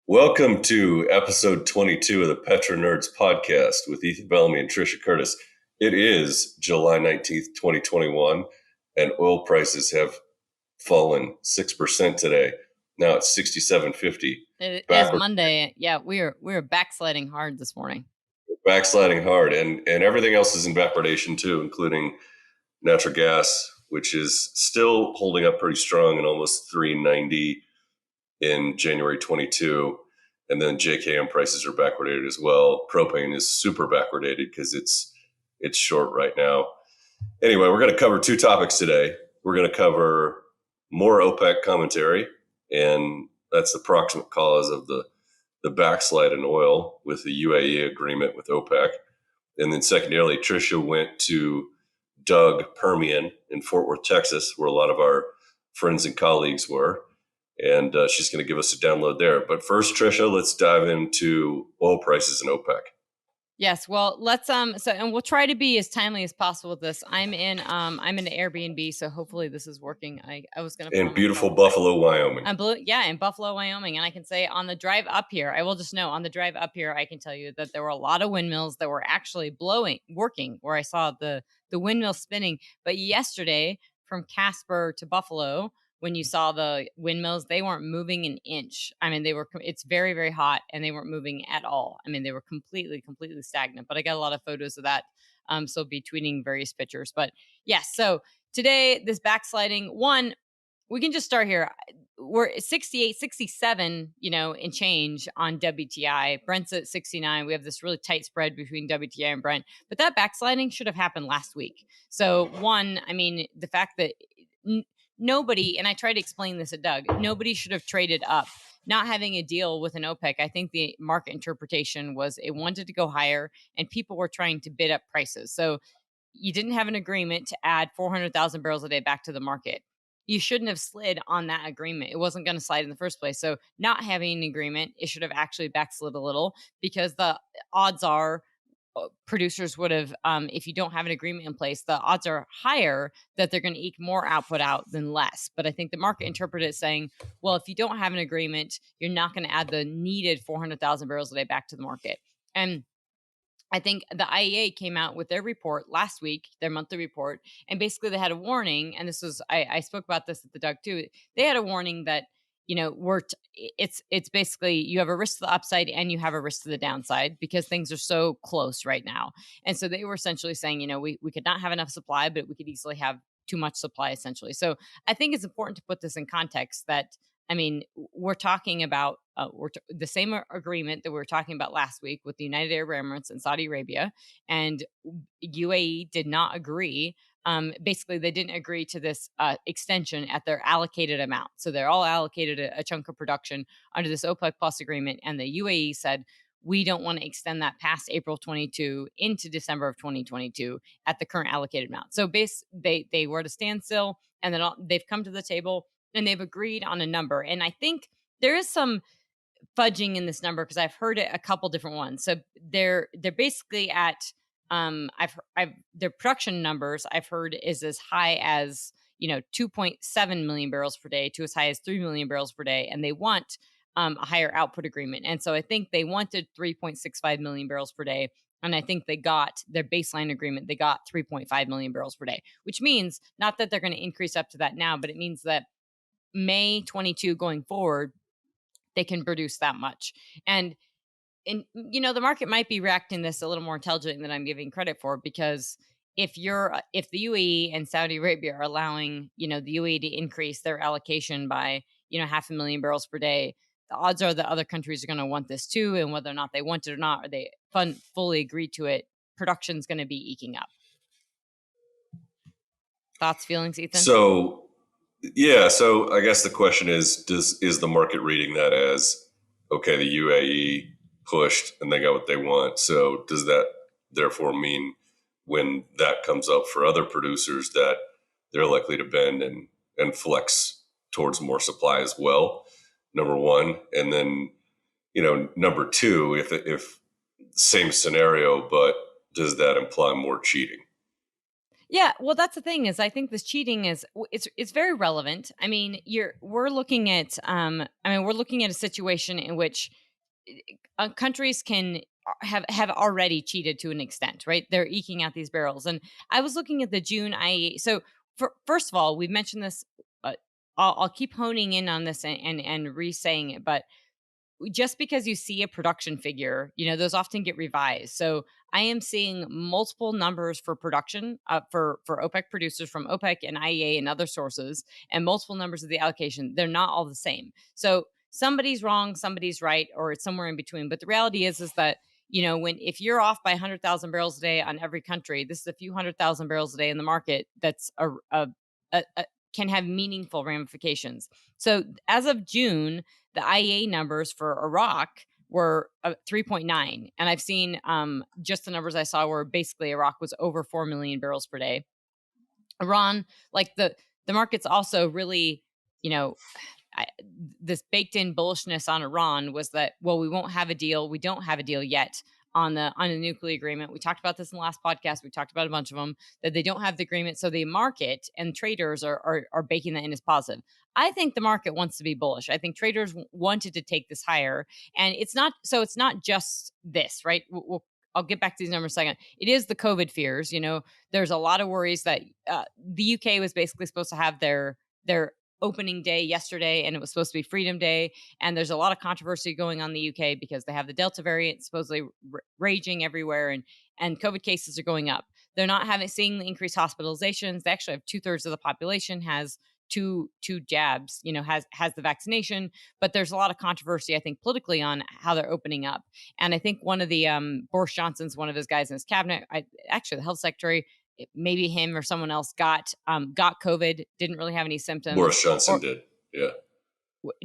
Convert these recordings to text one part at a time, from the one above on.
Welcome to episode 22 of the PetroNerds podcast with Ethan Bellamy and Trisha Curtis. It is July 19th, 2021, and oil prices have fallen 6% today. Now it's 67.50. It is Monday. Yeah, we were backsliding hard this morning. Backsliding hard, and everything else is in backwardation too, including natural gas, which is still holding up pretty strong and almost $3.90 in January 22. And then JKM prices are backwardated as well. Propane is super backwardated because it's short right now. Anyway, we're going to cover two topics today. We're going to cover more OPEC commentary, and that's the proximate cause of the backslide in oil with the UAE agreement with OPEC. And then secondarily, Trisha went to DUG Permian in Fort Worth, Texas, where a lot of our friends and colleagues were. And she's going to give us a download there. But first, Trisha, let's dive into oil prices and OPEC. Yes, well, let's and we'll try to be as timely as possible with this. I'm in an Airbnb, so hopefully this is working. I was going to in beautiful Buffalo, Wyoming. In Buffalo, Wyoming, and I can say on the drive up here, I will just know on the drive up here, I can tell you that there were a lot of windmills that were actually working, where I saw the windmill spinning. But yesterday, from Casper to Buffalo, when you saw the windmills, they weren't moving an inch. I mean, it's very, very hot and they weren't moving at all. I mean, they were completely stagnant, but I got a lot of photos of that. So I'll be tweeting various pictures, but yes. So today, this backsliding one, we can just start here. We're 68, 67, and change on WTI. Brent's at 69. We have this really tight spread between WTI and Brent, but that backsliding should have happened last week. So one, I mean, the fact that nobody, and I tried to explain this at DUG, nobody should have traded up. Not having a deal with an OPEC, I think the market interpretation was it wanted to go higher and people were trying to bid up prices. So you didn't have an agreement to add 400,000 barrels a day back to the market. You shouldn't have slid on that agreement. It wasn't going to slide in the first place. So not having an agreement, it should have actually backslid a little, because the odds are producers would have, if you don't have an agreement in place, the odds are higher that they're going to eke more output out than less. But I think the market interpreted it saying, well, if you don't have an agreement, you're not going to add the needed 400,000 barrels a day back to the market. And I think the IEA came out with their report last week, their monthly report, and basically they had a warning. And this was, I spoke about this at the DUG too. They had a warning that, it's basically you have a risk to the upside and you have a risk to the downside because things are so close right now. And so they were essentially saying, we could not have enough supply, but we could easily have too much supply, essentially. So I think it's important to put this in context that, I mean, we're talking about the same agreement that we were talking about last week with the United Arab Emirates and Saudi Arabia, and UAE did not agree. Basically, they didn't agree to this extension at their allocated amount. So they're all allocated a chunk of production under this OPEC Plus agreement, and the UAE said, we don't want to extend that past April 22 into December of 2022 at the current allocated amount. So they were at a standstill, and then they've come to the table and they've agreed on a number. And I think there is some fudging in this number because I've heard it a couple different ones. So they're basically at their production numbers I've heard is as high as 2.7 million barrels per day to as high as 3 million barrels per day, and they want a higher output agreement. And so I think they wanted 3.65 million barrels per day. And I think they got their baseline agreement. They got 3.5 million barrels per day, which means not that they're going to increase up to that now, but it means that May 22 going forward, they can produce that much. And the market might be reacting this a little more intelligently than I'm giving credit for, because if the UAE and Saudi Arabia are allowing, the UAE to increase their allocation by, 500,000 barrels per day, the odds are that other countries are going to want this too. And whether or not they want it or not, or they fully agree to it, production's going to be eking up. Thoughts, feelings, Ethan? So I guess the question is the market reading that as, okay, the UAE pushed and they got what they want. So does that therefore mean when that comes up for other producers that they're likely to bend and flex towards more supply as well? Number one. And then, number two, if same scenario, but does that imply more cheating? Yeah, well, that's the thing is I think this cheating it's very relevant. I mean, we're looking at we're looking at a situation in which countries can have already cheated to an extent, right? They're eking out these barrels. And I was looking at the June IEA. So first of all, we've mentioned this. Uh, I'll keep honing in on this and re-saying it, but just because you see a production figure, those often get revised. So I am seeing multiple numbers for production for OPEC producers from OPEC and IEA and other sources, and multiple numbers of the allocation. They're not all the same. So somebody's wrong, somebody's right, or it's somewhere in between. But the reality is that if you're off by 100,000 barrels a day on every country, this is a few 100,000 barrels a day in the market. That's can have meaningful ramifications. So as of June, the IEA numbers for Iraq were 3.9. And I've seen just the numbers I saw were basically Iraq was over 4 million barrels per day. Iran, like the market's also really, this baked in bullishness on Iran was that, well, we won't have a deal. We don't have a deal yet on a nuclear agreement. We talked about this in the last podcast. We talked about a bunch of them, that they don't have the agreement. So the market and traders are baking that in as positive. I think the market wants to be bullish. I think traders wanted to take this higher, and it's not just this, right? I'll get back to these numbers in a second. It is the COVID fears. There's a lot of worries that the UK was basically supposed to have their opening day yesterday, and it was supposed to be Freedom Day. And there's a lot of controversy going on in the UK because they have the Delta variant supposedly raging everywhere, and COVID cases are going up. They're not seeing the increased hospitalizations. They actually have 2/3 of the population has two jabs, has the vaccination. But there's a lot of controversy, I think, politically on how they're opening up. And I think one of the Boris Johnson's one of his guys in his cabinet, actually the health secretary, maybe him or someone else got COVID, didn't really have any symptoms. Boris Johnson did. Yeah.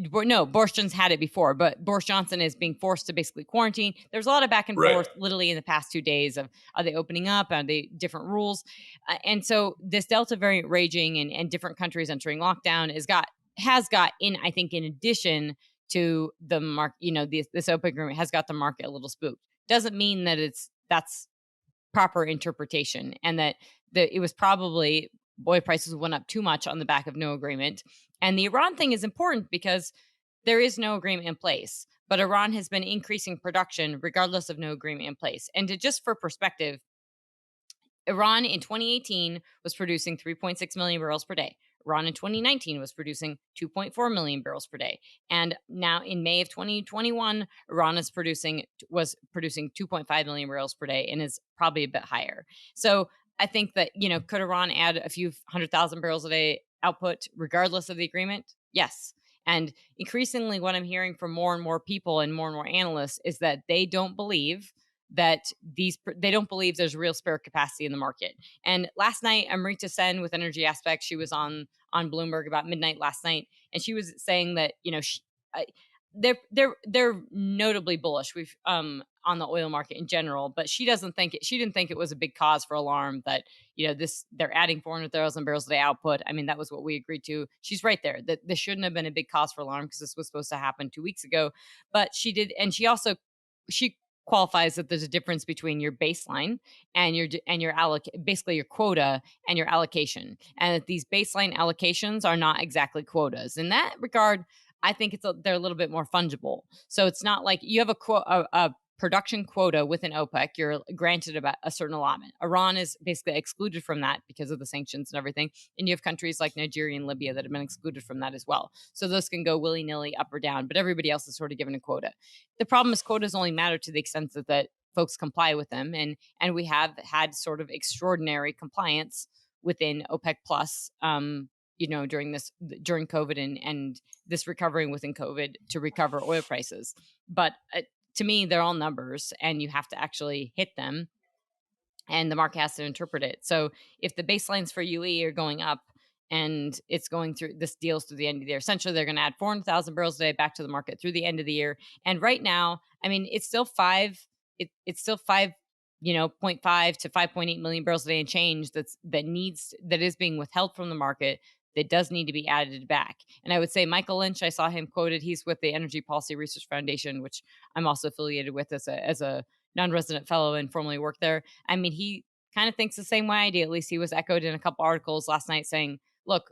No, Boris Johnson's had it before, but Boris Johnson is being forced to basically quarantine. There's a lot of back and forth literally in the past 2 days of, are they opening up? Are they different rules? And so this Delta variant raging and different countries entering lockdown has got in, I think, in addition to the this OPEC agreement has got the market a little spooked. Doesn't mean that that's proper interpretation, and that it was probably oil prices went up too much on the back of no agreement. And the Iran thing is important because there is no agreement in place, but Iran has been increasing production regardless of no agreement in place. And just for perspective, Iran in 2018 was producing 3.6 million barrels per day. Iran in 2019 was producing 2.4 million barrels per day. And now in May of 2021, Iran was producing 2.5 million barrels per day and is probably a bit higher. So I think that, could Iran add a few 100,000 barrels a day output regardless of the agreement? Yes. And increasingly what I'm hearing from more and more people and more analysts is that they don't believe there's real spare capacity in the market. And last night, Amrita Sen with Energy Aspect, she was on Bloomberg about midnight last night, and she was saying that they're notably bullish. We've on the oil market in general, but she didn't think it was a big cause for alarm that they're adding 400,000 barrels a day output. I mean, that was what we agreed to. She's right there, that this shouldn't have been a big cause for alarm because this was supposed to happen 2 weeks ago. But she did, and she qualifies that there's a difference between your baseline and basically your quota and your allocation, and that these baseline allocations are not exactly quotas. In that regard, I think they're a little bit more fungible. So it's not like you have a production quota within OPEC, you're granted about a certain allotment. Iran is basically excluded from that because of the sanctions and everything. And you have countries like Nigeria and Libya that have been excluded from that as well. So those can go willy-nilly up or down, but everybody else is sort of given a quota. The problem is quotas only matter to the extent that folks comply with them. And we have had sort of extraordinary compliance within OPEC plus, during COVID and this recovering within COVID to recover oil prices. But to me, they're all numbers, and you have to actually hit them, and the market has to interpret it. So if the baselines for UE are going up and it's going through this deals through the end of the year, essentially they're going to add 400,000 barrels a day back to the market through the end of the year. And right now, I mean, it's still it's still 5, 0.5 to 5.8 million barrels a day and change that is being withheld from the market that does need to be added back. And I would say Michael Lynch, I saw him quoted, he's with the Energy Policy Research Foundation, which I'm also affiliated with as a non-resident fellow and formerly worked there. I mean, he kind of thinks the same way I do. At least he was echoed in a couple articles last night saying, look,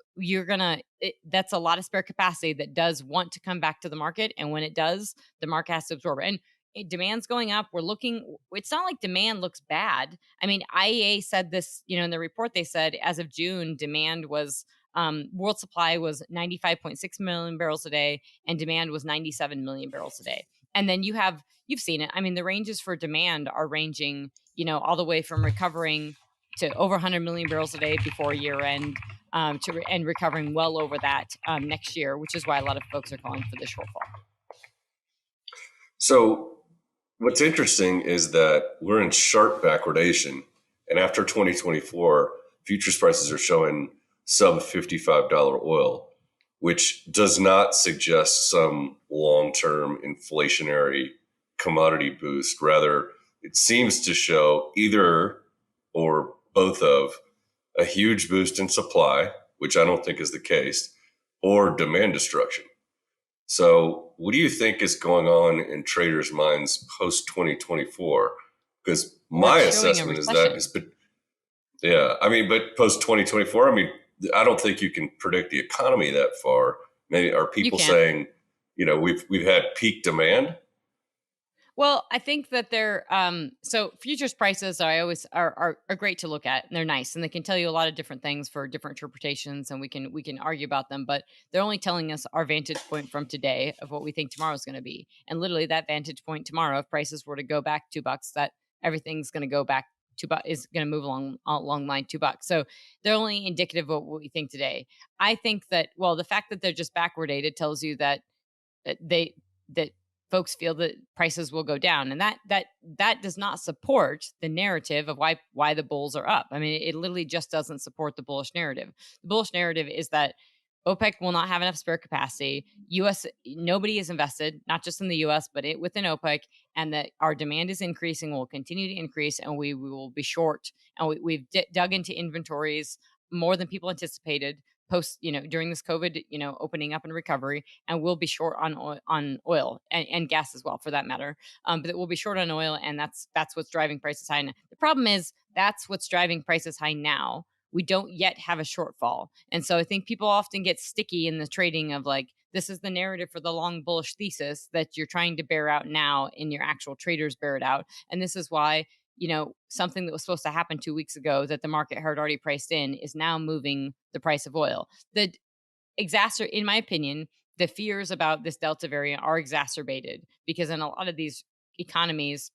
that's a lot of spare capacity that does want to come back to the market. And when it does, the market has to absorb it. And demand's going up. It's not like demand looks bad. I mean, IEA said this, in the report, they said as of June, demand was, world supply was 95.6 million barrels a day and demand was 97 million barrels a day. And then you've seen it. I mean, the ranges for demand are ranging, all the way from recovering to over 100 million barrels a day before year end, and recovering well over that next year, which is why a lot of folks are calling for the shortfall. So what's interesting is that we're in sharp backwardation, and after 2024, futures prices are showing sub $55 oil, which does not suggest some long-term inflationary commodity boost. Rather, it seems to show either or both of a huge boost in supply, which I don't think is the case, or demand destruction. So what do you think is going on in traders' minds post 2024? Because my assessment is that it's been, but post 2024, I don't think you can predict the economy that far. Maybe are people saying, we've had peak demand? Well, I think that they're so futures prices are great to look at, and they're nice, and they can tell you a lot of different things for different interpretations, and we can argue about them, but they're only telling us our vantage point from today of what we think tomorrow is going to be. And literally that vantage point tomorrow, if prices were to go back $2, that everything's going to go back $2, is going to move along line $2. So they're only indicative of what we think today. I think that, well, the fact that they're just backwardated tells you that that folks feel that prices will go down, and that does not support the narrative of why the bulls are up. I mean, it literally just doesn't support the bullish narrative. The bullish narrative is that OPEC will not have enough spare capacity. Nobody is invested, not just in the US, but within OPEC, and that our demand is increasing, will continue to increase, and we will be short. And we've dug into inventories more than people anticipated post, during this COVID, opening up and recovery, and we'll be short on oil and gas as well, for that matter. But we'll be short on oil, and that's what's driving prices high. Now, the problem is that's what's driving prices high now. We don't yet have a shortfall. And so I think people often get sticky in the trading of like, this is the narrative for the long bullish thesis that you're trying to bear out now, and your actual traders bear it out. And this is why, something that was supposed to happen 2 weeks ago that the market had already priced in is now moving the price of oil. In my opinion, the fears about this Delta variant are exacerbated because in a lot of these economies,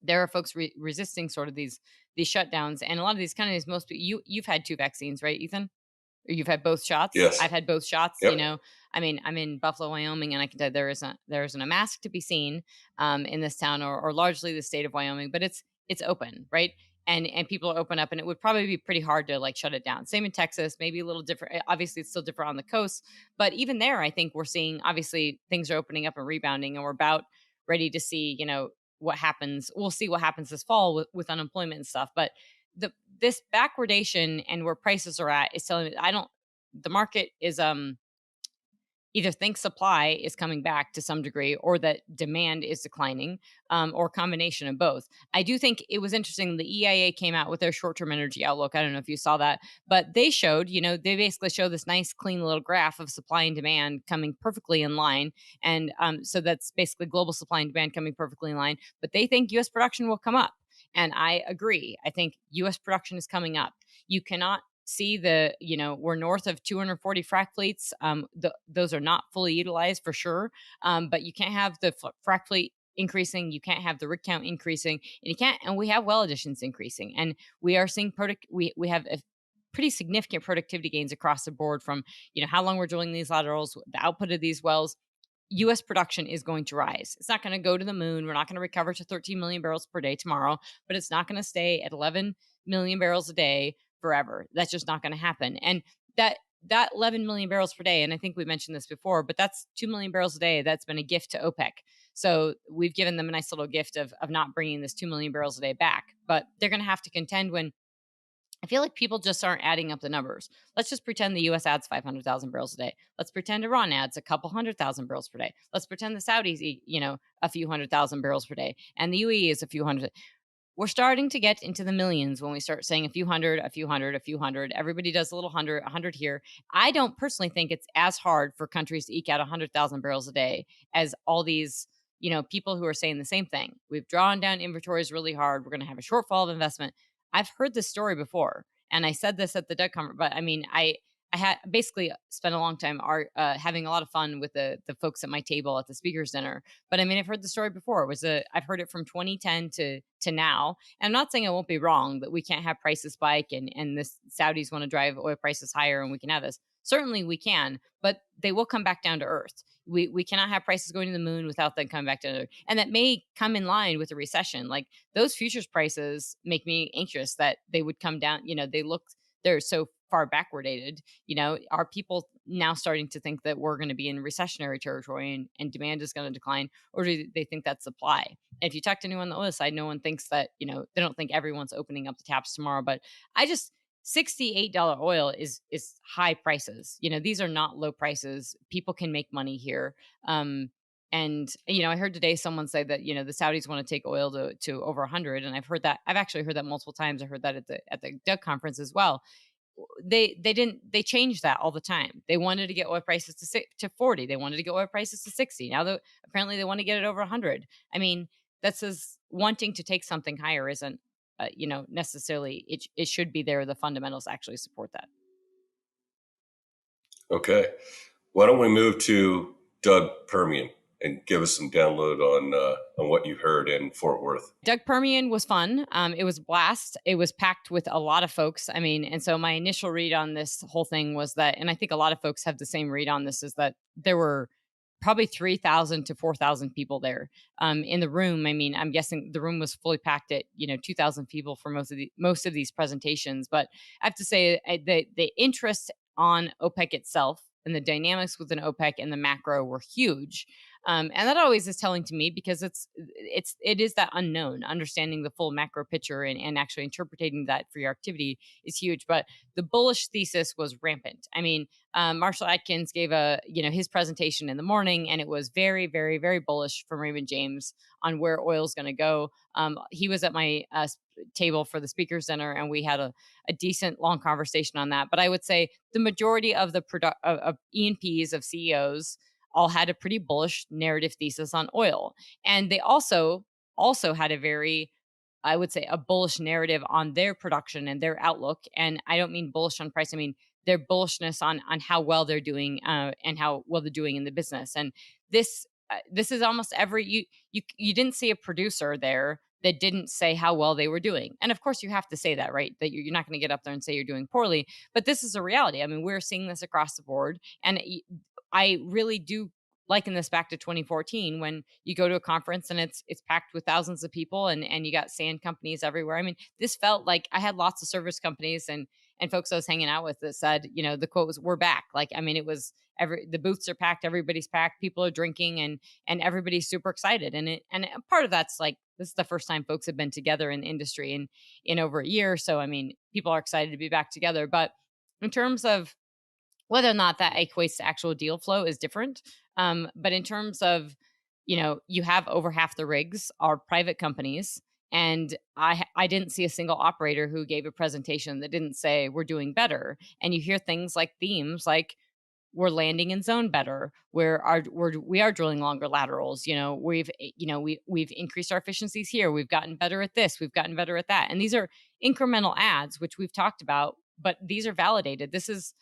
there are folks resisting sort of these shutdowns, and a lot of these economies, you've had 2 vaccines, right, Ethan? Or you've had both shots? Yes. I've had both shots. Yep. I'm in Buffalo, Wyoming, and I can tell you there isn't a mask to be seen in this town, or largely the state of Wyoming, but it's open, right? And people are open up, and it would probably be pretty hard to like shut it down. Same in Texas, maybe a little different. Obviously, it's still different on the coast, but even there, I think we're seeing obviously things are opening up and rebounding, and we're about ready to see, what happens. We'll see what happens this fall with unemployment and stuff. But this backwardation and where prices are at is telling me the market is either thinks supply is coming back to some degree, or that demand is declining, or a combination of both. I do think it was interesting. The EIA came out with their short-term energy outlook. I don't know if you saw that, but they showed, they basically show this nice, clean little graph of supply and demand coming perfectly in line. And so that's basically global supply and demand coming perfectly in line. But they think U.S. production will come up. And I agree. I think U.S. production is coming up. You cannot see we're north of 240 frac fleets. Those are not fully utilized for sure. But you can't have the frac fleet increasing. You can't have the rig count increasing, and we have well additions increasing. And we are seeing we have a pretty significant productivity gains across the board from, how long we're drilling these laterals, the output of these wells. U.S. production is going to rise. It's not going to go to the moon. We're not going to recover to 13 million barrels per day tomorrow, but it's not going to stay at 11 million barrels a day forever. That's just not going to happen. And that 11 million barrels per day, and I think we mentioned this before, but that's 2 million barrels a day that's been a gift to OPEC. So we've given them a nice little gift of not bringing this 2 million barrels a day back, but they're going to have to contend when I feel like people just aren't adding up the numbers. Let's just pretend the U.S. adds 500,000 barrels a day. Let's pretend Iran adds a couple 100,000 barrels per day. Let's pretend the Saudis eat, a few 100,000 barrels per day, and the UAE is a few hundred. We're starting to get into the millions when we start saying a few hundred, a few hundred, a few hundred. Everybody does a little hundred, a hundred here. I don't personally think it's as hard for countries to eke out 100,000 barrels a day as all these, people who are saying the same thing. We've drawn down inventories really hard. We're going to have a shortfall of investment. I've heard this story before, and I said this at the DUG conference. But I mean, I had basically spent a long time having a lot of fun with the folks at my table at the speakers dinner. But I mean, I've heard the story before. I've heard it from 2010 to now. And I'm not saying I won't be wrong that we can't have prices spike and the Saudis want to drive oil prices higher and we can have this. Certainly we can, but they will come back down to earth. We cannot have prices going to the moon without them coming back to earth. And that may come in line with a recession. Like those futures prices make me anxious that they would come down. They're so far backwardated. Are people now starting to think that we're going to be in recessionary territory and demand is going to decline, or do they think that's supply? And if you talk to anyone on the oil side, no one thinks that, they don't think everyone's opening up the taps tomorrow. But I just $68 oil is high prices. These are not low prices. People can make money here. And I heard today someone say that the Saudis want to take oil to over 100, and I've actually heard that multiple times. I heard that at the DUG conference as well. They changed that all the time. They wanted to get oil prices to 40. They wanted to get oil prices to 60. Now apparently they want to get it over 100. I mean, that says wanting to take something higher isn't necessarily it should be there. The fundamentals actually support that. Okay. Why don't we move to DUG Permian and give us some download on what you heard in Fort Worth? DUG Permian was fun. It was a blast. It was packed with a lot of folks. I mean, and so my initial read on this whole thing was that, and I think a lot of folks have the same read on this, is that there were probably 3,000 to 4,000 people there in the room. I mean, I'm guessing the room was fully packed at 2,000 people for most of these presentations. But I have to say, the interest on OPEC itself and the dynamics within OPEC and the macro were huge. And that always is telling to me, because it is that unknown. Understanding the full macro picture and actually interpreting that for your activity is huge. But the bullish thesis was rampant. I mean, Marshall Atkins gave his presentation in the morning, and it was very, very, very bullish from Raymond James on where oil's going to go. He was at my table for the speakers dinner, and we had a decent long conversation on that. But I would say the majority of the of E&Ps, of CEOs, all had a pretty bullish narrative thesis on oil. And they also had a very, I would say, a bullish narrative on their production and their outlook. And I don't mean bullish on price. I mean their bullishness on how well they're doing and how well they're doing in the business. And this is almost every, you didn't see a producer there that didn't say how well they were doing. And of course you have to say that, right? That you're not going to get up there and say you're doing poorly, but this is a reality. I mean, we're seeing this across the board. And I really do liken this back to 2014, when you go to a conference and it's packed with thousands of people and you got sand companies everywhere. I mean, this felt like I had lots of service companies and folks I was hanging out with that said, the quote was, "We're back." Like, I mean, it was the booths are packed, everybody's packed, people are drinking, and everybody's super excited. And part of that's like, this is the first time folks have been together in the industry in over a year. So, I mean, people are excited to be back together. But in terms of whether or not that equates to actual deal flow is different. But in terms of, you have over half the rigs are private companies. And I didn't see a single operator who gave a presentation that didn't say we're doing better. And you hear things like themes like, we're landing in zone better. We are drilling longer laterals. We've increased our efficiencies here. We've gotten better at this. We've gotten better at that. And these are incremental adds, which we've talked about, but these are validated. This is,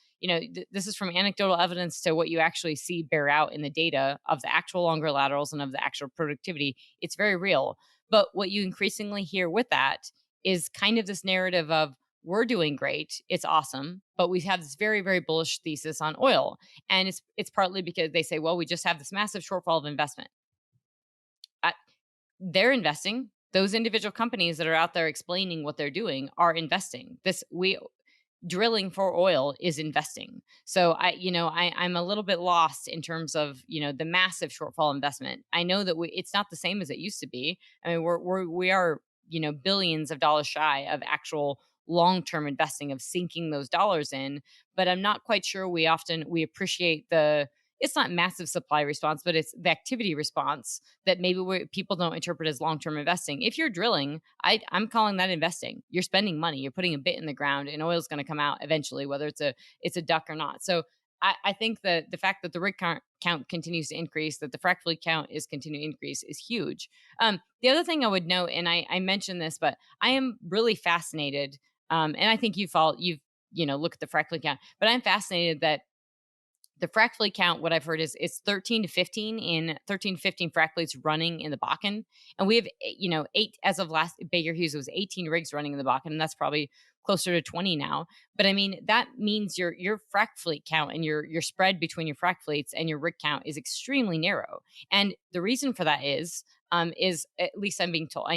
this is from anecdotal evidence to what you actually see bear out in the data of the actual longer laterals and of the actual productivity. It's very real. But what you increasingly hear with that is kind of this narrative of, we're doing great, it's awesome, but we have this very, very bullish thesis on oil. And it's partly because they say, well, we just have this massive shortfall of investment. They're investing. Those individual companies that are out there explaining what they're doing are investing. Drilling for oil is investing. So I'm a little bit lost in terms of, the massive shortfall investment. I know that it's not the same as it used to be. I mean, we are billions of dollars shy of actual long-term investing, of sinking those dollars in. But I'm not quite sure we appreciate it's not massive supply response, but it's the activity response that maybe people don't interpret as long-term investing. If you're drilling, I'm calling that investing. You're spending money, you're putting a bit in the ground, and oil is going to come out eventually, whether it's a duck or not. So I think that the fact that the rig count continues to increase, that the frac fleet count is continuing to increase, is huge. The other thing I would note, and I mentioned this, but I am really fascinated, and I think you've look at the frac fleet count, but I'm fascinated that the frac fleet count, what I've heard is it's 13 to 15 frac fleets running in the Bakken. And we have, 8 as of last Baker Hughes, it was 18 rigs running in the Bakken. And that's probably closer to 20 now. But I mean, that means your frac fleet count and your spread between your frac fleets and your rig count is extremely narrow. And the reason for that is at least I'm being told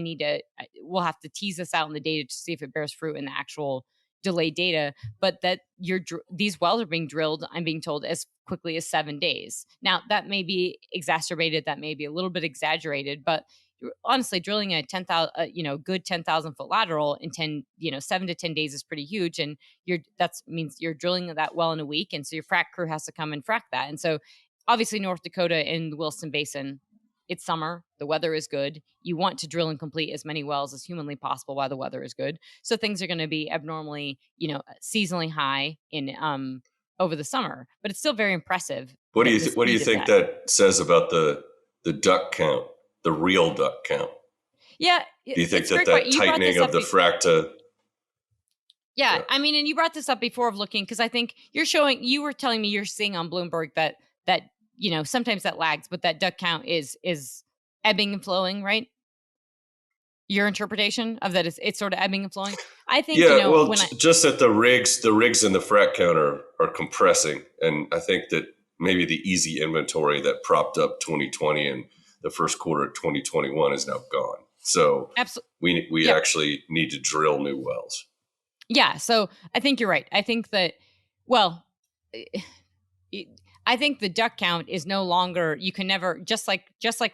we'll have to tease this out in the data to see if it bears fruit in the actual delayed data, but that these wells are being drilled, I'm being told, as quickly as 7 days. Now, that may be exacerbated, that may be a little bit exaggerated, but honestly, drilling a 10,000, good 10,000 foot lateral in 7 to 10 days is pretty huge. And that means you're drilling that well in a week. And so your frac crew has to come and frac that. And so obviously North Dakota and the Williston Basin, it's summer, the weather is good. You want to drill and complete as many wells as humanly possible while the weather is good. So things are going to be abnormally, seasonally high in over the summer, but it's still very impressive. What do you think that says about the duck count, the real duck count? Yeah. Do you think that tightening of the frac to? Yeah, I mean, and you brought this up before of looking, because I think you were telling me you're seeing on Bloomberg that sometimes that lags, but that duck count is ebbing and flowing, right? Your interpretation of that is it's sort of ebbing and flowing. I think, just that the rigs and the frac count are compressing. And I think that maybe the easy inventory that propped up 2020 and the first quarter of 2021 is now gone. So we actually need to drill new wells. Yeah. So I think you're right. I think that, I think the duck count is no longer, you can never, just like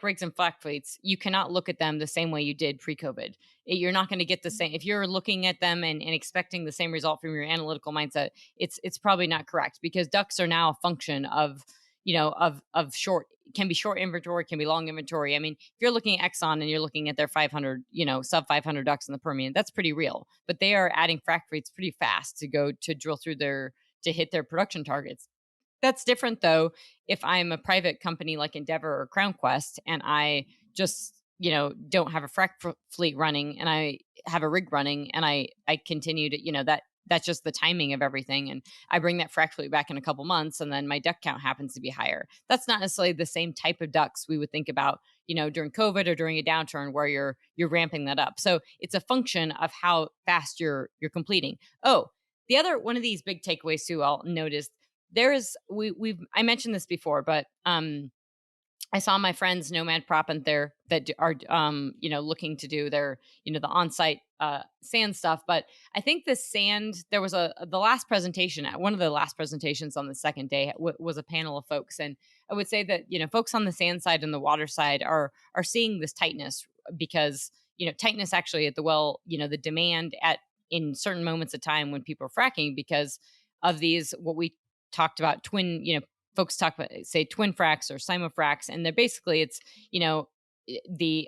rigs and frac fleets, you cannot look at them the same way you did pre-COVID. You're not going to get the same, if you're looking at them and expecting the same result from your analytical mindset, it's probably not correct, because ducks are now a function of short, can be short inventory, can be long inventory. I mean, if you're looking at Exxon and you're looking at their 500, sub 500 ducks in the Permian, that's pretty real, but they are adding frac fleets pretty fast to drill through to hit their production targets. That's different, though, if I'm a private company like Endeavor or Crown Quest and I just, don't have a frac fleet running and I have a rig running and I continue to, that's just the timing of everything. And I bring that frac fleet back in a couple months and then my duck count happens to be higher. That's not necessarily the same type of ducks we would think about, during COVID or during a downturn where you're ramping that up. So it's a function of how fast you're completing. Oh, the other one of these big takeaways too, I'll notice, there is I mentioned this before, but I saw my friends Nomad Proppant there that are looking to do their the on-site sand stuff. But I think the sand, there was the last presentation, one of the last presentations on the second day was a panel of folks, and I would say that folks on the sand side and the water side are seeing this tightness, because tightness actually at the well, the demand in certain moments of time when people are fracking, because of these what we talked about twin, folks talk about, say, twin fracs or simul-fracs, and they're basically, it's, the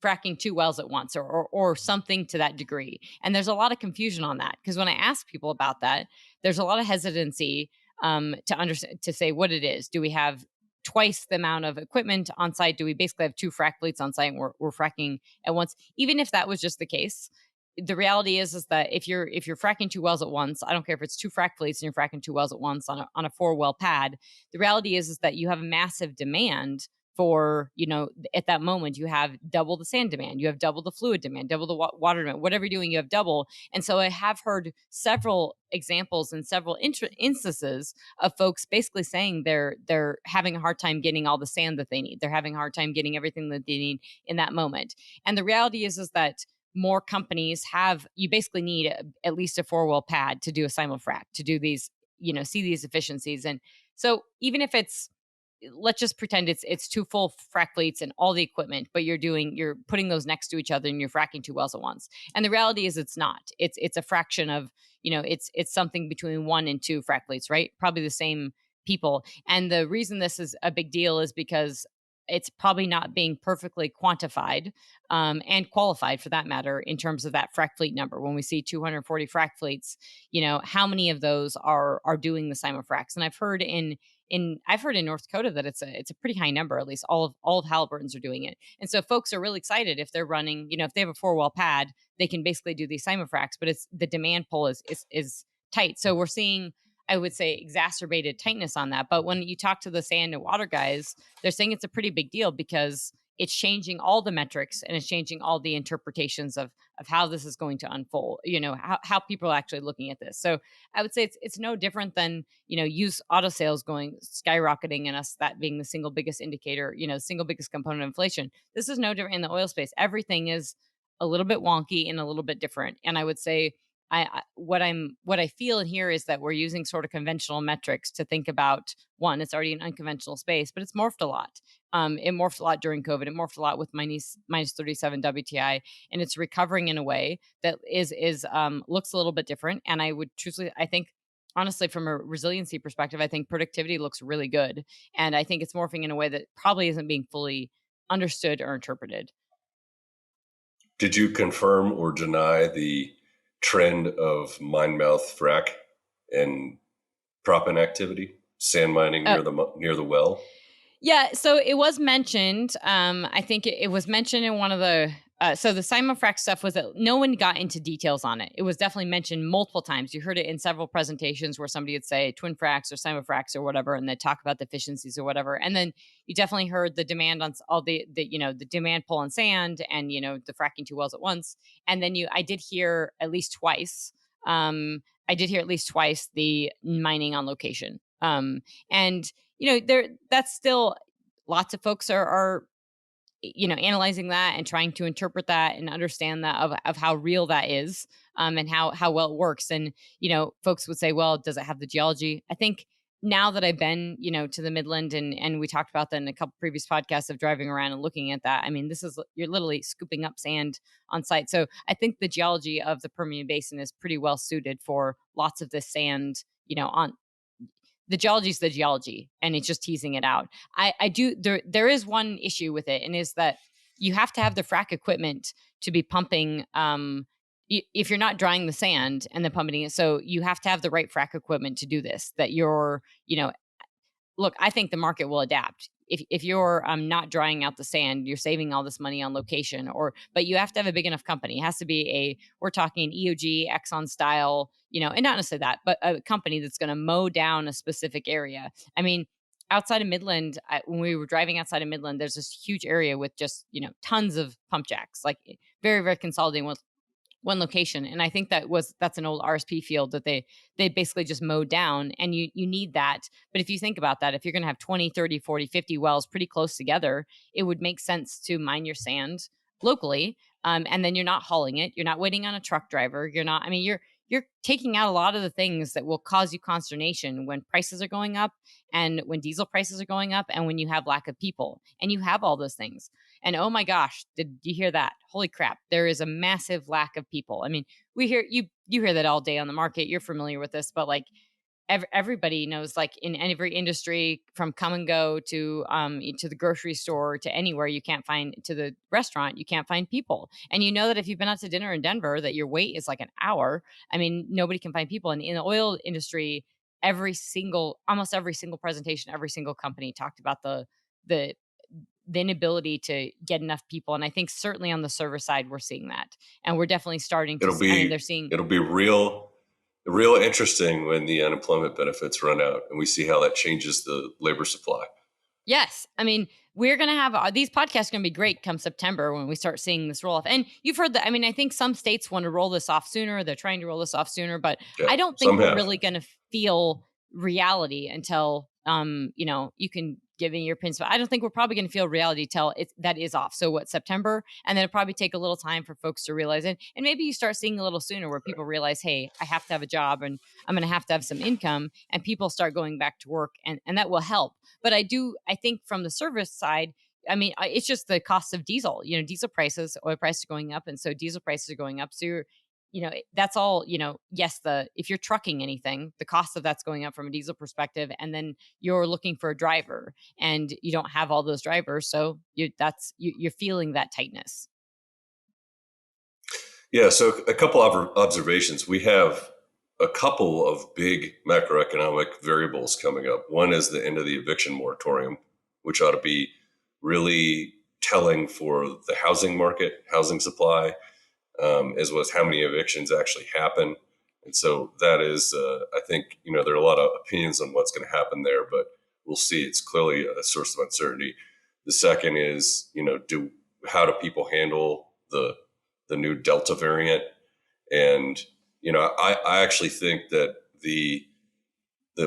fracking 2 wells at once or something to that degree. And there's a lot of confusion on that, because when I ask people about that, there's a lot of hesitancy to understand, to say what it is. Do we have twice the amount of equipment on site? Do we basically have 2 frac fleets on site and we're fracking at once? Even if that was just the case, the reality is that if you're fracking 2 wells at once, I don't care if it's 2 frac fleets and you're fracking 2 wells at once on a 4 well pad, the reality is that you have a massive demand for, at that moment, you have double the sand demand, you have double the fluid demand, double the water demand, whatever you're doing, you have double. And so I have heard several examples and several instances of folks basically saying they're having a hard time getting all the sand that they need. They're having a hard time getting everything that they need in that moment. And the reality is that more companies you basically need at least a 4 well pad to do a simul-frac, to do these, see these efficiencies. And so even if let's just pretend it's 2 full frac fleets and all the equipment, but you're putting those next to each other and you're fracking 2 wells at once. And the reality is it's not. It's a fraction of, it's something between 1 and 2 frac fleets, right? Probably the same people. And the reason this is a big deal is because it's probably not being perfectly quantified and qualified for that matter in terms of that frac fleet number. When we see 240 frac fleets, how many of those are doing the simul-fracs? And I've heard in North Dakota that it's a pretty high number. At least all of Halliburton's are doing it, and so folks are really excited if they're running. If they have a 4-well pad, they can basically do these simul-fracs. But it's the demand pull is tight, so we're seeing, I would say, exacerbated tightness on that. But when you talk to the sand and water guys, they're saying it's a pretty big deal because it's changing all the metrics and it's changing all the interpretations of how this is going to unfold, how people are actually looking at this. So I would say it's no different than, used auto sales going skyrocketing and us that being the single biggest indicator, single biggest component of inflation. This is no different in the oil space. Everything is a little bit wonky and a little bit different. And I would say what I feel and hear is that we're using sort of conventional metrics to think about, one, it's already an unconventional space, but it's morphed a lot. It morphed a lot during COVID. It morphed a lot with minus 37 WTI, and it's recovering in a way that is looks a little bit different. And I would truthfully, I think, honestly, from a resiliency perspective, I think productivity looks really good, and I think it's morphing in a way that probably isn't being fully understood or interpreted. Did you confirm or deny the trend of mine mouth frac and proppant activity, sand mining near the well? Yeah, so it was mentioned. I think it was mentioned in one of the. So the simul-frac stuff was that no one got into details on it. It was definitely mentioned multiple times. You heard it in several presentations where somebody would say twin fracs or simul-fracs or whatever, and they'd talk about the efficiencies or whatever. And then you definitely heard the demand on all the demand pull on sand and the fracking 2 wells at once. And then I did hear at least twice. The mining on location. And that's still, lots of folks are analyzing that and trying to interpret that and understand that of how real that is, and how well it works. And folks would say, well, does it have the geology? I think now that I've been to the Midland, and we talked about that in a couple previous podcasts of driving around and looking at that. I mean, you're literally scooping up sand on site. So I think the geology of the Permian Basin is pretty well suited for lots of this sand. On the geology is the geology, and it's just teasing it out. I do there is one issue with it, and is that you have to have the frac equipment to be pumping. If you're not drying the sand and then pumping it, so you have to have the right frac equipment to do this. That you're, look, I think the market will adapt. If you're not drying out the sand, you're saving all this money on location, but you have to have a big enough company. It has to be we're talking EOG, Exxon style, and not necessarily that, but a company that's going to mow down a specific area. I mean, outside of Midland, when we were driving outside of Midland, there's this huge area with just, tons of pump jacks, like very, very consolidating with one location. And I think that's an old RSP field that they basically just mowed down, and you need that. But if you think about that, if you're going to have 20, 30, 40, 50 wells pretty close together, it would make sense to mine your sand locally. And then you're not hauling it. You're not waiting on a truck driver. You're taking out a lot of the things that will cause you consternation when prices are going up, and when diesel prices are going up, and when you have lack of people, and you have all those things. And oh my gosh, did you hear that? Holy crap. There is a massive lack of people. I mean, we hear you hear that all day on the market. You're familiar with this, but like everybody knows, like in every industry, from come and go to the grocery store, to anywhere, you can't find, to the restaurant, you can't find people. And that if you've been out to dinner in Denver, that your wait is like an hour. I mean, nobody can find people. And in the oil industry, almost every single presentation, every single company talked about the inability to get enough people. And I think certainly on the service side, we're seeing that. And we're definitely starting to they're seeing. It'll be real interesting when the unemployment benefits run out and we see how that changes the labor supply. Yes. I mean, we're going to have these podcasts going to be great come September when we start seeing this roll off. And you've heard that. I mean, I think some states want to roll this off sooner. They're trying to roll this off sooner, but yeah, I don't think we're really going to feel reality until, you can give me your opinions, but I don't think we're probably going to feel reality till that is off. So what, September? And then it'll probably take a little time for folks to realize it. And maybe you start seeing a little sooner where people realize, hey, I have to have a job, and I'm going to have some income, and people start going back to work, and that will help. But I think from the service side, I mean, it's just the cost of diesel, diesel prices, oil prices are going up. And so diesel prices are going up. So that's all, yes, if you're trucking anything, the cost of that's going up from a diesel perspective, and then you're looking for a driver and you don't have all those drivers. So you're feeling that tightness. Yeah. So a couple of observations. We have a couple of big macroeconomic variables coming up. One is the end of the eviction moratorium, which ought to be really telling for the housing market, housing supply, as well as how many evictions actually happen. And so that is, I think, there are a lot of opinions on what's going to happen there, but we'll see. It's clearly a source of uncertainty. The second is, how do people handle the new Delta variant? And, I actually think that the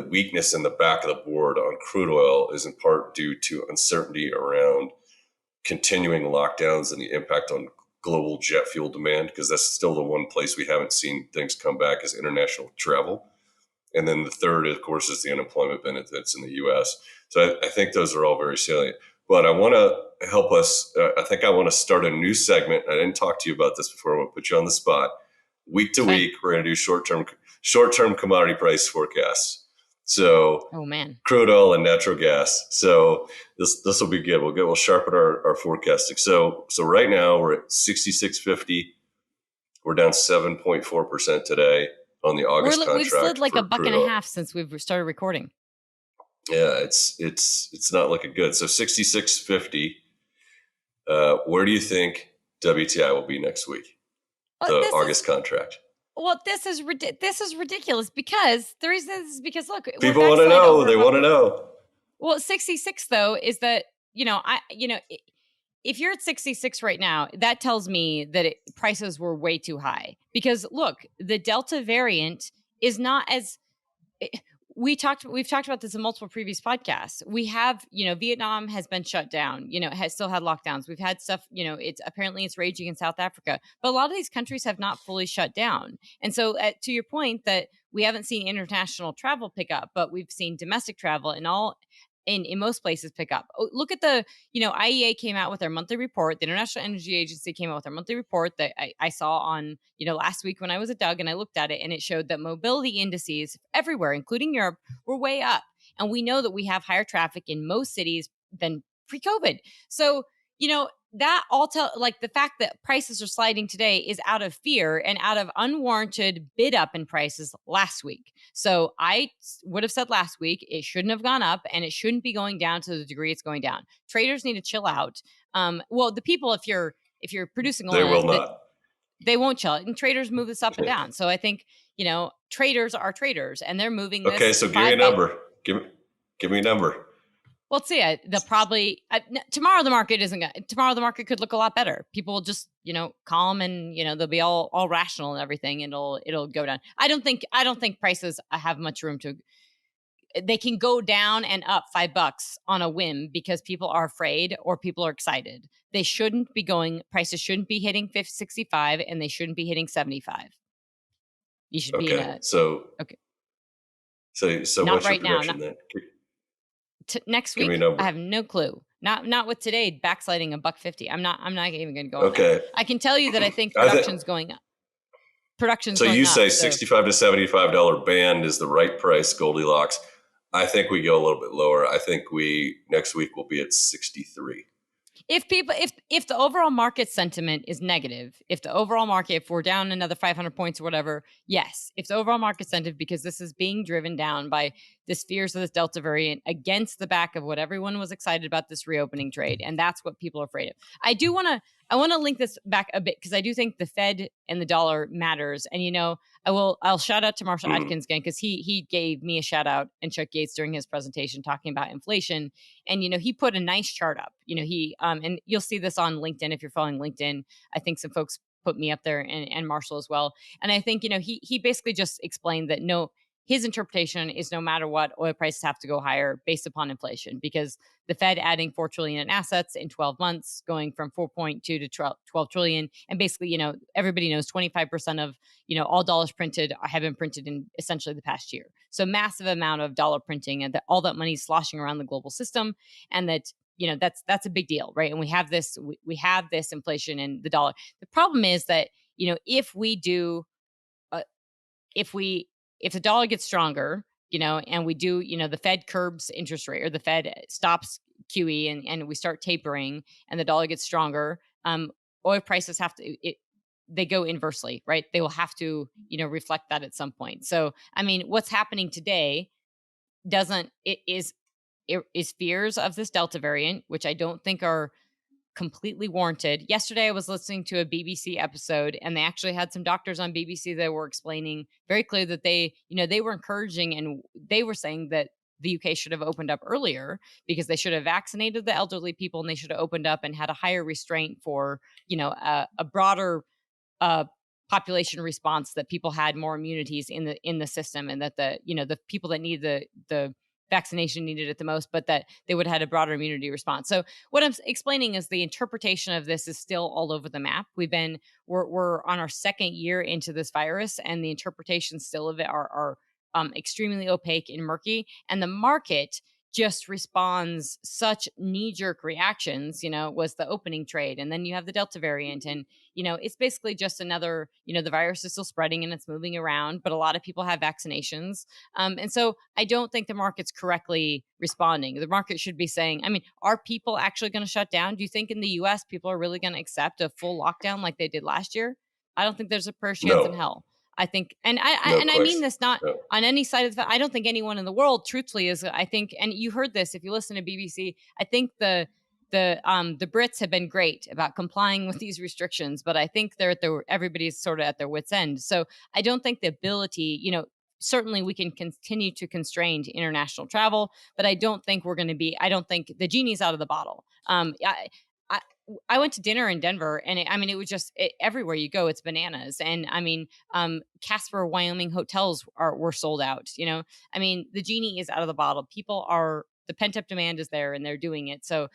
weakness in the back of the board on crude oil is in part due to uncertainty around continuing lockdowns and the impact on global jet fuel demand, because that's still the one place we haven't seen things come back is international travel. And then the third, of course, is the unemployment benefits in the U.S. So I think those are all very salient. But I want to help us. I think I want to start a new segment. I didn't talk to you about this before. I want to put you on the spot. Week to week, we're going to do short-term commodity price forecasts. So, oh man, crude oil and natural gas. So this will be good. We'll sharpen our forecasting. So right now we're at 66.50. We're down 7.4% today on the August contract. We've slid like $1.50 since we've started recording. Yeah, it's not looking good. So 66.50. Where do you think WTI will be next week? The August contract. Well, this is ridiculous, because the reason is because look, people want to know. They want to know. Well, 66 though is that if you're at 66 right now, that tells me that prices were way too high, because look, the Delta variant is not as we've talked about this in multiple previous podcasts. We have, Vietnam has been shut down, has still had lockdowns. We've had stuff, it's raging in South Africa, but a lot of these countries have not fully shut down. And so to your point that we haven't seen international travel pick up, but we've seen domestic travel in most places pick up. Look at the, IEA came out with their monthly report. The International Energy Agency came out with their monthly report that I saw on, last week when I was at DUG, and I looked at it, and it showed that mobility indices everywhere, including Europe, were way up. And we know that we have higher traffic in most cities than pre-COVID. So, that all the fact that prices are sliding today is out of fear and out of unwarranted bid up in prices last week. So I would have said last week, it shouldn't have gone up, and it shouldn't be going down to the degree it's going down. Traders need to chill out. Well, the people, if you're producing oil, they will not. They won't chill out, and traders move this up and down. So I think, traders are traders, and they're moving this. Okay, so give me a number. Give me a number. Well, let's see. They'll probably tomorrow. The market isn't gonna. Tomorrow the market could look a lot better. People will just calm, and they'll be all rational and everything, and it'll go down. I don't think prices have much room to. They can go down and up $5 on a whim because people are afraid or people are excited. They shouldn't be going. Prices shouldn't be hitting 65, and they shouldn't be hitting 75. You should be in a okay. So not what's right your prediction now. then? Next week, I have no clue. Not with today backsliding $1.50. I'm not even going to go. Okay. I can tell you that I think production's going up. Production's so going you up, say $65 to $75 band is the right price, Goldilocks. I think we go a little bit lower. I think next week will be at 63. If the overall market sentiment is negative, if we're down another 500 points or whatever, yes. If the overall market sentiment, because this is being driven down by this fears of this Delta variant against the back of what everyone was excited about, this reopening trade, and that's what people are afraid of. I want to link this back a bit, because I do think the Fed and the dollar matters. And, I'll shout out to Marshall Atkins again, because he gave me a shout out, and Chuck Gates during his presentation talking about inflation. And, he put a nice chart up, and you'll see this on LinkedIn. If you're following LinkedIn, I think some folks put me up there, and Marshall as well. And I think, he basically just explained that his interpretation is no matter what, oil prices have to go higher based upon inflation, because the Fed adding $4 trillion in assets in 12 months, going from 4.2 to 12 trillion. And basically, everybody knows 25% of, all dollars printed have been printed in essentially the past year. So massive amount of dollar printing, and that all that money is sloshing around the global system. And that, that's a big deal, right? And we have this inflation in the dollar. The problem is that, if we do if the dollar gets stronger, and we do, the Fed curbs interest rate, or the Fed stops QE, and we start tapering, and the dollar gets stronger, oil prices they go inversely, right? They will have to, reflect that at some point. So, I mean, what's happening today is fears of this Delta variant, which I don't think are completely warranted. Yesterday, I was listening to a BBC episode, and they actually had some doctors on BBC that were explaining very clearly that they were encouraging, and they were saying that the UK should have opened up earlier because they should have vaccinated the elderly people, and they should have opened up and had a higher restraint for, a broader population response, that people had more immunities in the system, and that the people that need the vaccination needed it the most, but that they would have had a broader immunity response. So what I'm explaining is the interpretation of this is still all over the map. We're on our second year into this virus, and the interpretations still of it are extremely opaque and murky. And the market just responds such knee-jerk reactions. Was the opening trade, and then you have the Delta variant, and it's basically just another, the virus is still spreading and it's moving around, but a lot of people have vaccinations. And so I don't think the market's correctly responding. The market should be saying, I mean, are people actually going to shut down? Do you think in the US people are really going to accept a full lockdown like they did last year? I don't think there's a prayer chance in No, hell. I think, and I no and I mean question. this not No. on any side of the, I don't think anyone in the world truthfully is, I think, and you heard this if you listen to BBC, I think the Brits have been great about complying with these restrictions, but I think everybody's sort of at their wits' end. So I don't think the ability, certainly we can continue to constrain international travel, but I don't think I don't think the genie's out of the bottle. I, I went to dinner in Denver, and it was just everywhere you go, it's bananas. And I mean, Casper, Wyoming hotels were sold out. The genie is out of the bottle. The pent up demand is there, and they're doing it. So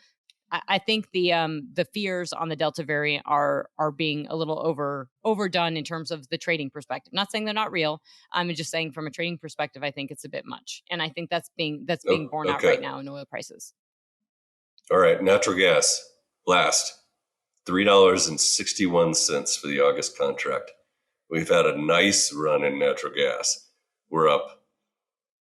I think the fears on the Delta variant are being a little overdone in terms of the trading perspective. Not saying they're not real. I'm just saying from a trading perspective, I think it's a bit much, and I think that's being borne out right Okay. now in oil prices. All right. Natural gas last $3.61 for the August contract. We've had a nice run in natural gas. We're up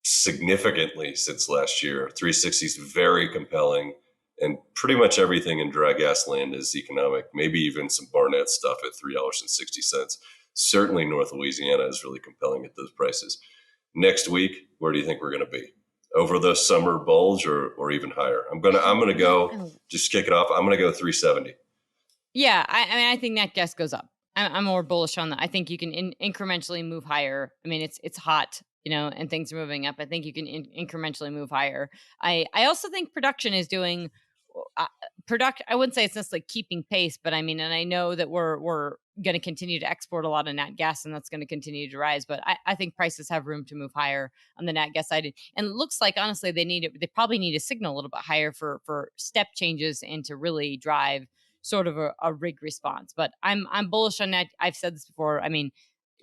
significantly since last year. 360 is very compelling, and pretty much everything in dry gas land is economic, maybe even some Barnett stuff at $3.60. Certainly North Louisiana is really compelling at those prices. Next week, where do you think we're going to be? Over the summer bulge, or even higher? I'm gonna go, just kick it off. I'm gonna go 370. Yeah, I think that guess goes up. I'm more bullish on that. I think you can incrementally move higher. I mean, it's hot, and things are moving up. I think you can incrementally move higher. I also think production is doing I wouldn't say it's necessarily keeping pace, but I mean, and I know that we're going to continue to export a lot of nat gas, and that's going to continue to rise. But I think prices have room to move higher on the nat gas side, and it looks like honestly they probably need to signal a little bit higher for step changes and to really drive sort of a rig response. But I'm bullish on that. I've said this before. I mean,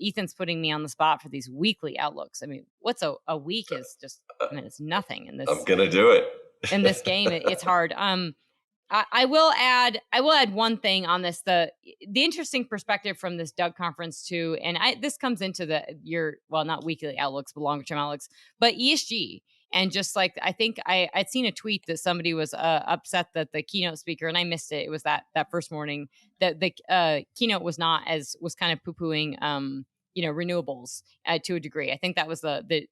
Ethan's putting me on the spot for these weekly outlooks. I mean, what's a week is just, it's nothing in this. I'm gonna do it. In this game, it's hard. I will add one thing on this, the interesting perspective from this DUG conference too, and this comes into not weekly outlooks, but longer term outlooks, but ESG. And just like, I think I'd seen a tweet that somebody was upset that the keynote speaker, and I missed it. It was that first morning that the keynote was kind of poo-pooing, renewables to a degree. I think that was the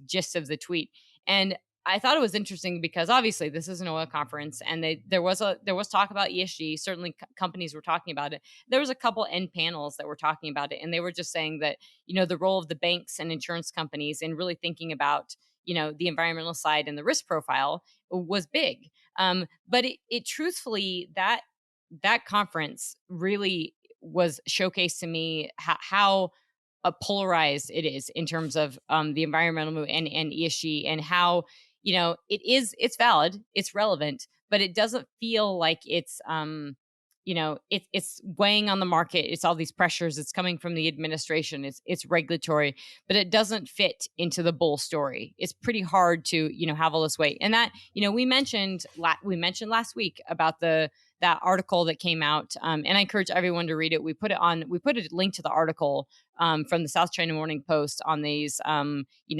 gist of the tweet. And I thought it was interesting because obviously this is an oil conference, and there was talk about ESG. Certainly companies were talking about it. There was a couple end panels that were talking about it, and they were just saying that, the role of the banks and insurance companies in really thinking about, the environmental side and the risk profile was big. But it truthfully, that conference really was showcased to me how polarized it is in terms of the environmental move and ESG, and how, it's valid, it's relevant, but it doesn't feel like it's it's weighing on the market. It's all these pressures. It's coming from the administration. It's regulatory, but it doesn't fit into the bull story. It's pretty hard to have all this weight. And that we mentioned last week about that that article that came out, and I encourage everyone to read it. We put a link to the article from the South China Morning Post on these,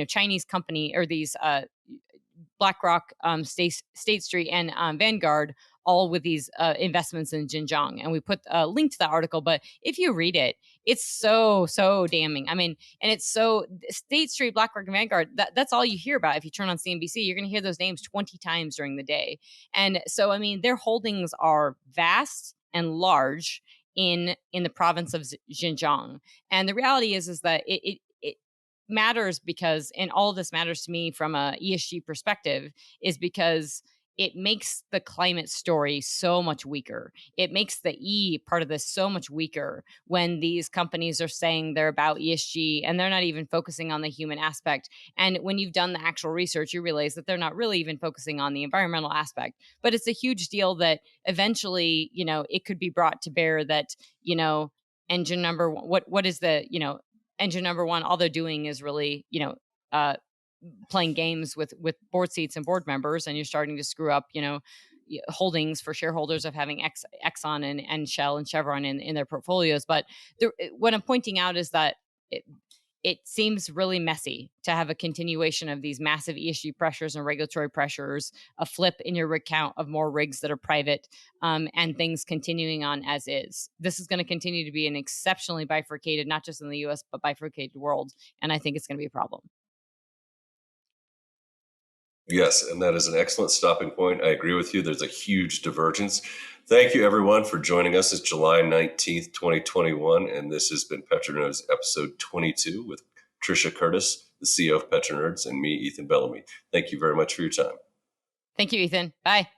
Chinese company, or these BlackRock, State Street, and Vanguard, all with these investments in Xinjiang. And we put a link to the article. But if you read it, it's so damning. I mean, and it's so State Street, BlackRock, and Vanguard. That's all you hear about. If you turn on CNBC, you're going to hear those names 20 times during the day. And so, I mean, their holdings are vast and large in the province of Xinjiang. And the reality is that it matters because, and all of this matters to me from a ESG perspective, is because it makes the climate story so much weaker. It makes the E part of this so much weaker when these companies are saying they're about ESG and they're not even focusing on the human aspect. And when you've done the actual research, you realize that they're not really even focusing on the environmental aspect. But it's a huge deal that eventually, it could be brought to bear that, engine number one, what is the, engine number one, all they're doing is really, playing games with board seats and board members, and you're starting to screw up, holdings for shareholders of having Exxon and Shell and Chevron in their portfolios. But what I'm pointing out is that it seems really messy to have a continuation of these massive ESG pressures and regulatory pressures, a flip in your rig count of more rigs that are private, and things continuing on as is. This is going to continue to be an exceptionally bifurcated, not just in the US, but bifurcated world. And I think it's going to be a problem. Yes, and that is an excellent stopping point. I agree with you. There's a huge divergence. Thank you, everyone, for joining us. It's July 19th, 2021, and this has been PetroNerds episode 22 with Trisha Curtis, the CEO of PetroNerds, and me, Ethan Bellamy. Thank you very much for your time. Thank you, Ethan. Bye.